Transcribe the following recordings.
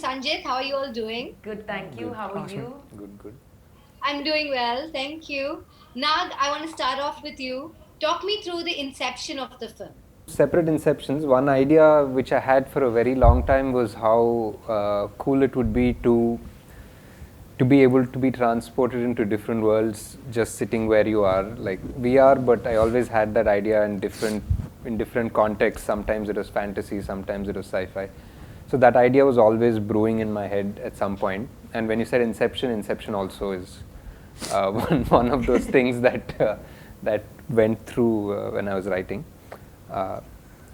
Sanjith. How are you all doing? Good, thank you. Good. How are Awesome. you? Good, good. I'm doing well, thank you. Nag, I want to start off with you. Talk me through the inception of the film. Separate inceptions. One idea which I had for a very long time was how cool it would be to be able to be transported into different worlds just sitting where you are. Like we are, but I always had that idea in different contexts. Sometimes it was fantasy, sometimes it was sci-fi. So that idea was always brewing in my head at some point. And when you said inception, inception also is one of those things that went through when I was writing.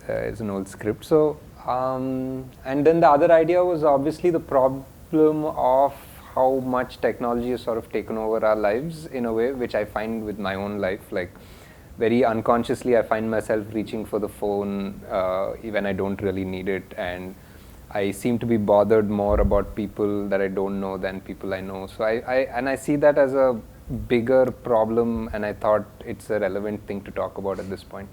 It's an old script. So, and then the other idea was obviously the problem of how much technology has sort of taken over our lives in a way, which I find with my own life. Like, very unconsciously, I find myself reaching for the phone even I don't really need it, and I seem to be bothered more about people that I don't know than people I know. So I see that as a bigger problem, and I thought it's a relevant thing to talk about at this point.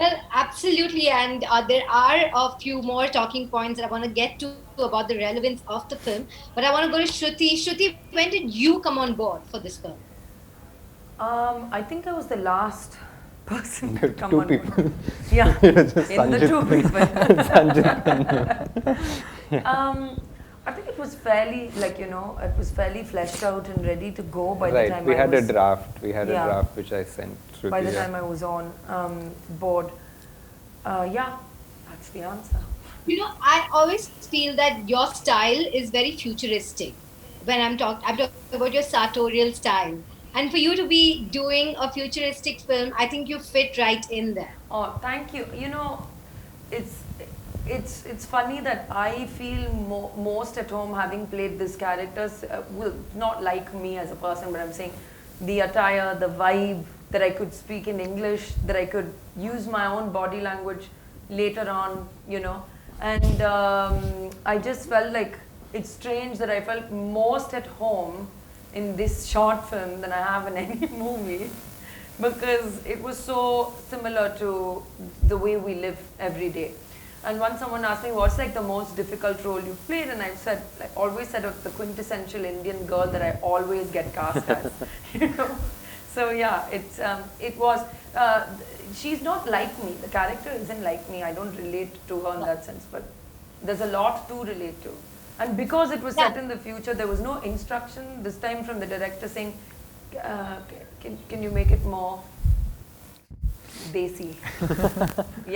Well, absolutely, and there are a few more talking points that I want to get to about the relevance of the film. But I want to go to Shruti. Shruti, when did you come on board for this film? I think I was the last person to come Two on people. board. Yeah, in the two people. I think it was fairly, it was fairly fleshed out and ready to go by the time We I had was... a draft. We had Yeah. a draft which I sent through. By the time I was on board. Yeah, that's the answer. I always feel that your style is very futuristic. When I'm talking about your sartorial style, and for you to be doing a futuristic film, I think you fit right in there. Oh, thank you. It's it's funny that I feel most at home having played these characters. Well, not like me as a person, but I'm saying the attire, the vibe, that I could speak in English, that I could use my own body language later on, And I just felt like it's strange that I felt most at home in this short film than I have in any movie, because it was so similar to the way we live every day. And once someone asked me what's like the most difficult role you've played, and I said, like always said, of the quintessential Indian girl that I always get cast as, So yeah, it was. She's not like me. The character isn't like me. I don't relate to her in that sense. But there's a lot to relate to. And because it was set in the future, there was no instruction this time from the director saying, "Can you make it more desi?"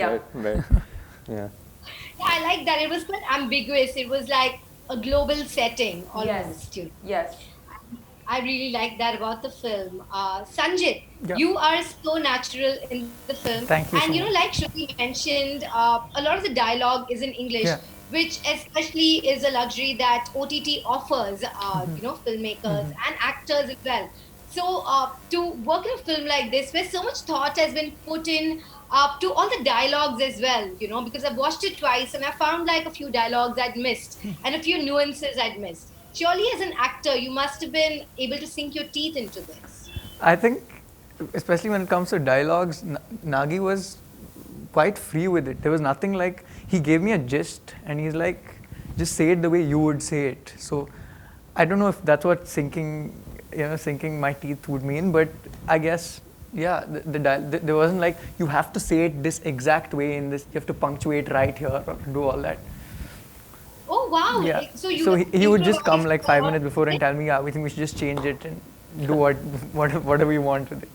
Yeah. Right. Yeah. I like that. It was quite ambiguous. It was like a global setting almost. Yes. Yes. I really like that about the film. Sanjit, Yeah. you are so natural in the film. Thank you And so much. like Shruti mentioned, a lot of the dialogue is in English, Yeah. which especially is a luxury that OTT offers, filmmakers and actors as well. So to work in a film like this, where so much thought has been put in to all the dialogues as well, because I've watched it twice and I found like a few dialogues I'd missed and a few nuances I'd missed. Surely, as an actor, you must have been able to sink your teeth into this. I think, especially when it comes to dialogues, Nagi was quite free with it. There was nothing like, he gave me a gist and he's like, just say it the way you would say it. So I don't know if that's what sinking my teeth would mean, but I guess, yeah, there wasn't like, you have to say it this exact way in this, you have to punctuate right here or do all that. Oh, wow. Yeah. So he would just come like 5 minutes before and tell me, yeah, we think we should just change it and do whatever we want with it.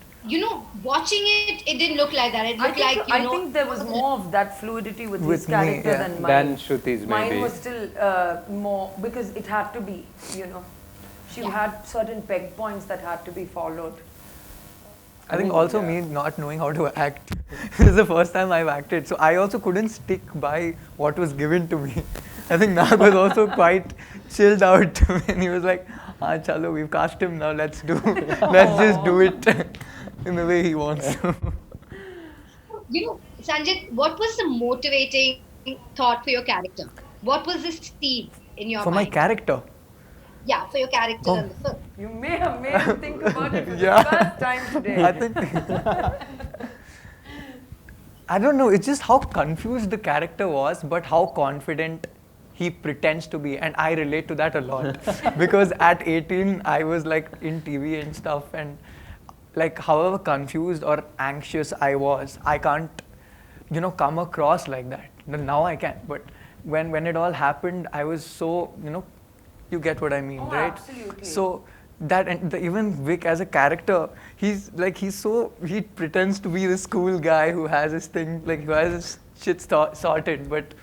Watching it, it didn't look like that. It looked I think there was more of that fluidity with his character than mine. Than Shruti's, maybe. Mine was still more, because it had to be, She had certain peg points that had to be followed. I think also me not knowing how to act. This is the first time I've acted, so I also couldn't stick by what was given to me. I think Nag was also quite chilled out when he was like, chalo, we've cast him now, let's just do it in the way he wants to. Sanjit, what was the motivating thought for your character? What was the seed in your For mind? my character? Yeah, for your character in the film. You may have made him think about it for Yeah. the first time today. I think I don't know, it's just how confused the character was, but how confident he pretends to be, and I relate to that a lot because at 18 I was like in TV and stuff, and like however confused or anxious I was, I can't, come across like that. Now I can, but when it all happened, I was so, you get what I mean, Oh, right? absolutely. So that, and even Vic as a character, he pretends to be this cool guy who has his thing, like who has his shit sorted, but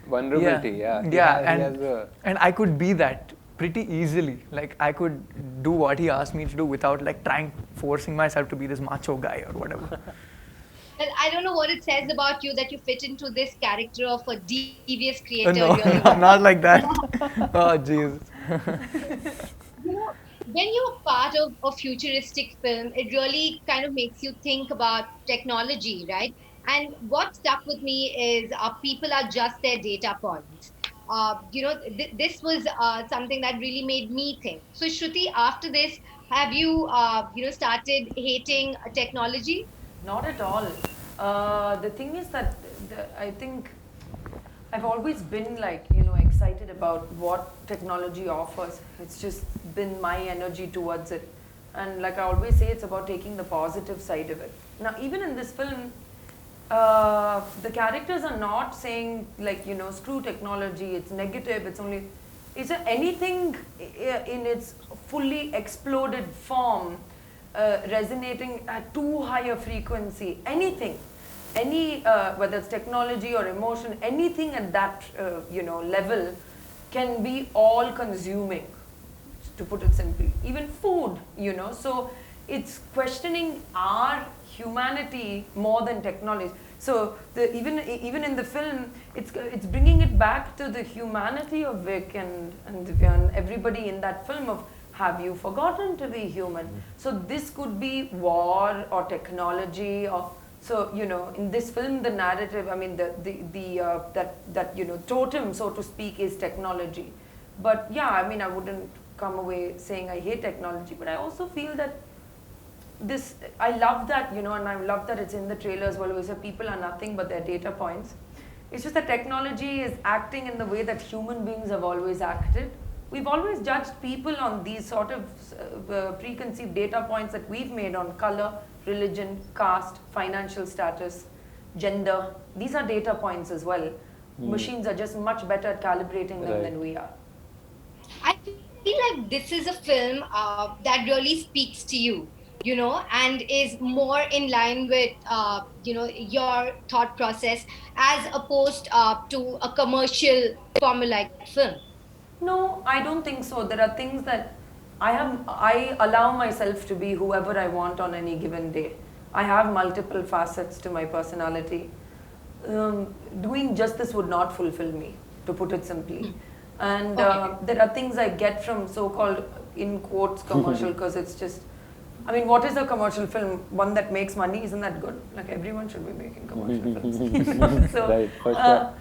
Vulnerability, yeah, he has a and I could be that pretty easily. Like I could do what he asked me to do without like forcing myself to be this macho guy or whatever. Well, I don't know what it says about you that you fit into this character of a devious creator No, really well. no, not like that. Oh, jeez. You know, when you're part of a futuristic film, it really kind of makes you think about technology, right? And what stuck with me is people are just their data points. This was something that really made me think. So, Shruti, after this, have you, started hating technology? Not at all. The thing is that I think I've always been like, excited about what technology offers. It's just been my energy towards it. And like I always say, it's about taking the positive side of it. Now, even in this film, the characters are not saying like, screw technology, it's negative, it's only. Is there anything in its fully exploded form resonating at too high a frequency? Anything? Whether it's technology or emotion, anything at that level can be all consuming, to put it simply. Even food, so it's questioning our humanity more than technology. So even in the film, it's bringing it back to the humanity of Vic and Divya and everybody in that film of, have you forgotten to be human? So this could be war or technology or. So, in this film, the narrative, I mean, that totem, so to speak, is technology. But yeah, I mean, I wouldn't come away saying I hate technology, but I also feel that I love that, and I love that it's in the trailer as well, where so people are nothing but their data points. It's just that technology is acting in the way that human beings have always acted. We've always judged people on these sort of preconceived data points that we've made on color, religion, caste, financial status, gender. These are data points as well. Machines are just much better at calibrating them than we are. I feel like this is a film that really speaks to you, and is more in line with, your thought process as opposed to a commercial formulaic film. No, I don't think so. There are things that I allow myself to be whoever I want on any given day. I have multiple facets to my personality. Doing just this would not fulfill me, to put it simply. And there are things I get from so-called, in quotes, commercial, because it's just, I mean, what is a commercial film? One that makes money, isn't that good? Like everyone should be making commercial films. So, right, for sure.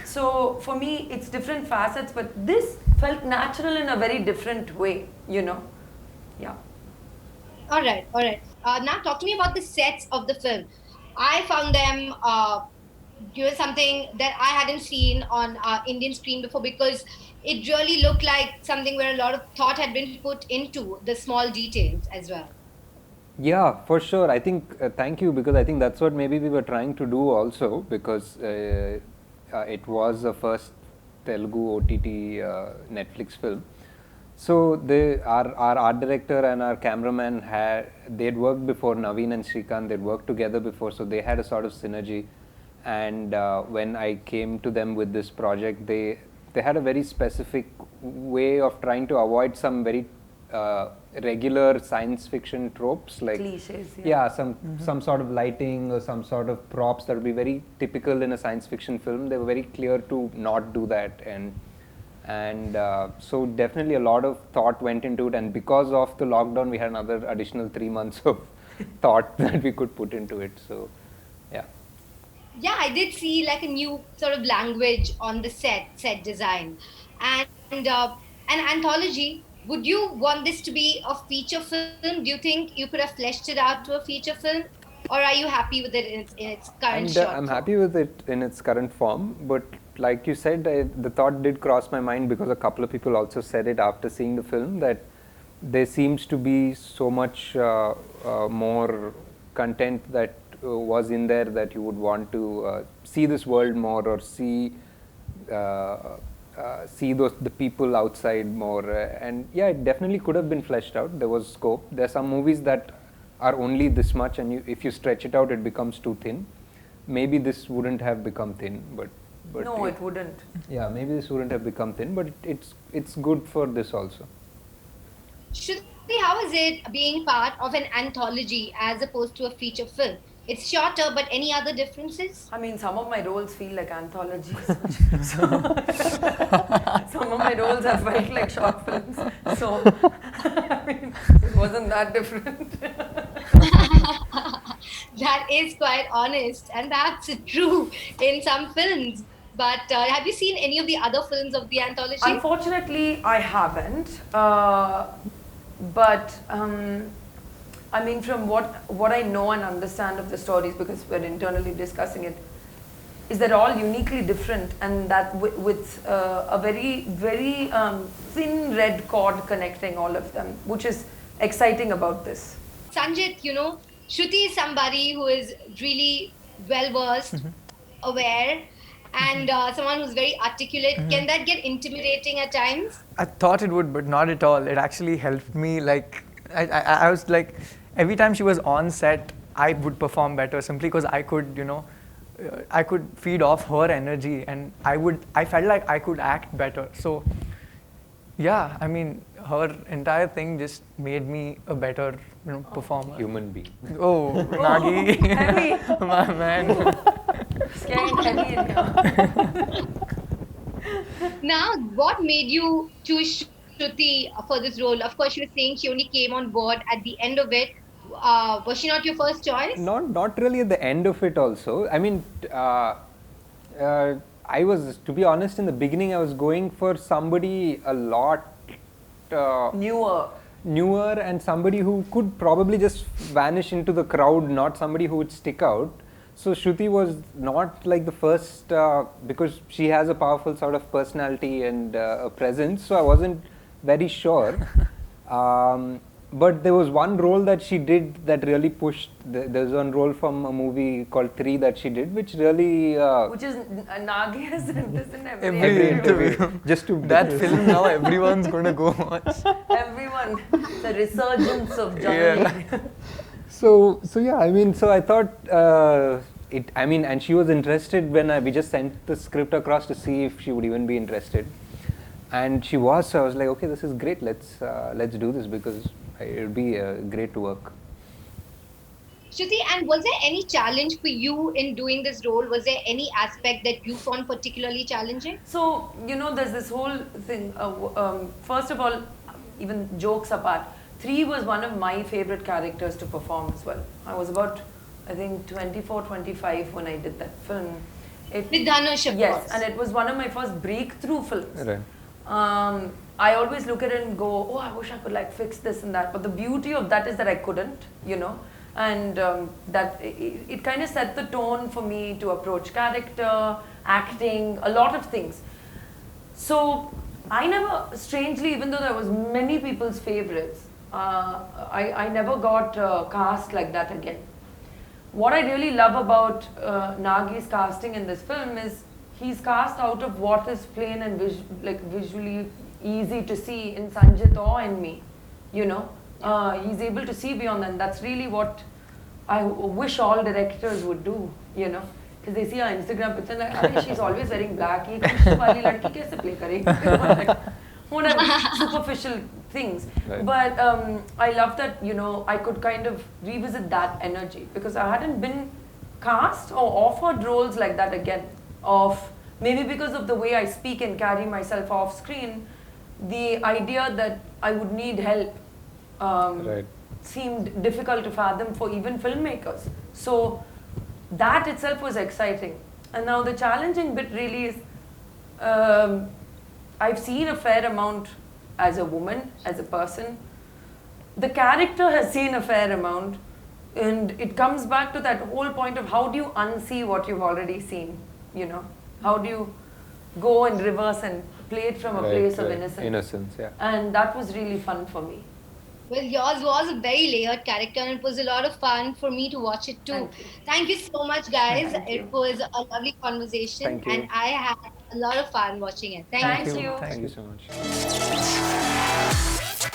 So for me, it's different facets, but this felt natural in a very different way, Yeah. All right, all right. Now talk to me about the sets of the film. I found them, something that I hadn't seen on Indian screen before, because it really looked like something where a lot of thought had been put into the small details as well. Yeah, for sure. I think, thank you, because I think that's what maybe we were trying to do also, because it was the first Telugu OTT Netflix film. So our art director and our cameraman they'd worked before. Naveen and Shrikant, they'd worked together before, so they had a sort of synergy. And when I came to them with this project, they had a very specific way of trying to avoid some very regular science fiction tropes, like cliches. Yeah, some sort of lighting or some sort of props that would be very typical in a science fiction film. They were very clear to not do that, and so definitely a lot of thought went into it. And because of the lockdown, we had another additional 3 months of thought that we could put into it. So, yeah. Yeah, I did see like a new sort of language on the set design, and an anthology. Would you want this to be a feature film? Do you think you could have fleshed it out to a feature film, or are you happy with it in its current short I'm form? happy with it in its current form, but like you said, the thought did cross my mind, because a couple of people also said it after seeing the film, that there seems to be so much more content that was in there, that you would want to see this world more, or see the people outside more. And yeah, it definitely could have been fleshed out. There was scope. There are some movies that are only this much, and if you stretch it out, it becomes too thin. Maybe this wouldn't have become thin, but no, it wouldn't. Yeah, maybe this wouldn't have become thin, but it's good for this also. Shruti, how is it being part of an anthology as opposed to a feature film? It's shorter, but any other differences? I mean, some of my roles feel like anthologies. So, some of my roles have felt like short films. So, I mean, it wasn't that different. That is quite honest, and that's true in some films. But have you seen any of the other films of the anthology? Unfortunately, I haven't. But I mean, from what I know and understand of the stories, because we're internally discussing it, is they're all uniquely different, and that with a very, very thin red cord connecting all of them, which is exciting about this. Sanjith, Shruti is somebody who is really well versed, aware, and someone who's very articulate. Can that get intimidating at times? I thought it would, but not at all. It actually helped me. Like, I was like, every time she was on set, I would perform better, simply because I could, I could feed off her energy, and I felt like I could act better. So, yeah, I mean, her entire thing just made me a better, performer. Human being. Oh, Nagi, Heavy. my man. It's getting heavy in here. Now, what made you choose Shruti for this role? Of course, she was saying she only came on board at the end of it. Was she not your first choice? Not really at the end of it also. I mean, I was, to be honest, in the beginning I was going for somebody a lot newer, and somebody who could probably just vanish into the crowd, not somebody who would stick out. So Shruti was not like the first, because she has a powerful sort of personality and a presence, so I wasn't very sure. But there was one role that she did that really pushed. There's one role from a movie called 3 that she did, which really... which is Nagi has done this in Every interview. Just to that film now, everyone's going to go watch. Everyone. The resurgence of Janani. Yeah. So yeah, I mean, so I thought and she was interested when we just sent the script across to see if she would even be interested, and she was. So I was like, okay, this is great. Let's do this, because it would be great to work. Shruti, and was there any challenge for you in doing this role? Was there any aspect that you found particularly challenging? So, there's this whole thing. First of all, even jokes apart, 3 was one of my favorite characters to perform as well. I was about, I think, 24, 25 when I did that film. With Dhanush, of yes, course. and it was one of my first breakthrough films. Right. I always look at it and go, oh, I wish I could fix this and that. But the beauty of that is that I couldn't, and that it kind of set the tone for me to approach character, acting, a lot of things. So I never, strangely, even though there was many people's favorites, I never got cast like that again. What I really love about Nagi's casting in this film is he's cast out of what is plain and visually easy to see in Sanjith or in me, He's able to see beyond that, and that's really what I wish all directors would do, because they see our Instagram picture and like, she's always wearing black, ye Krishna wali ladki kaise play karegi? Whatever, superficial things. Right. But I love that, I could kind of revisit that energy, because I hadn't been cast or offered roles like that again, maybe because of the way I speak and carry myself off screen. The idea that I would need help Right. seemed difficult to fathom for even filmmakers. So that itself was exciting. And now the challenging bit really is, I've seen a fair amount as a woman, as a person. The character has seen a fair amount, and it comes back to that whole point of how do you unsee what you've already seen, How do you go in reverse and play it from a place of innocence. Innocence, yeah. And that was really fun for me. Well, yours was a very layered character, and it was a lot of fun for me to watch it too. Thank you. Thank you so much, guys. Thank It you. was a lovely conversation, Thank and you. I had a lot of fun watching it. Thank Thank you. Thank you. you. Thank Thank you. you so much.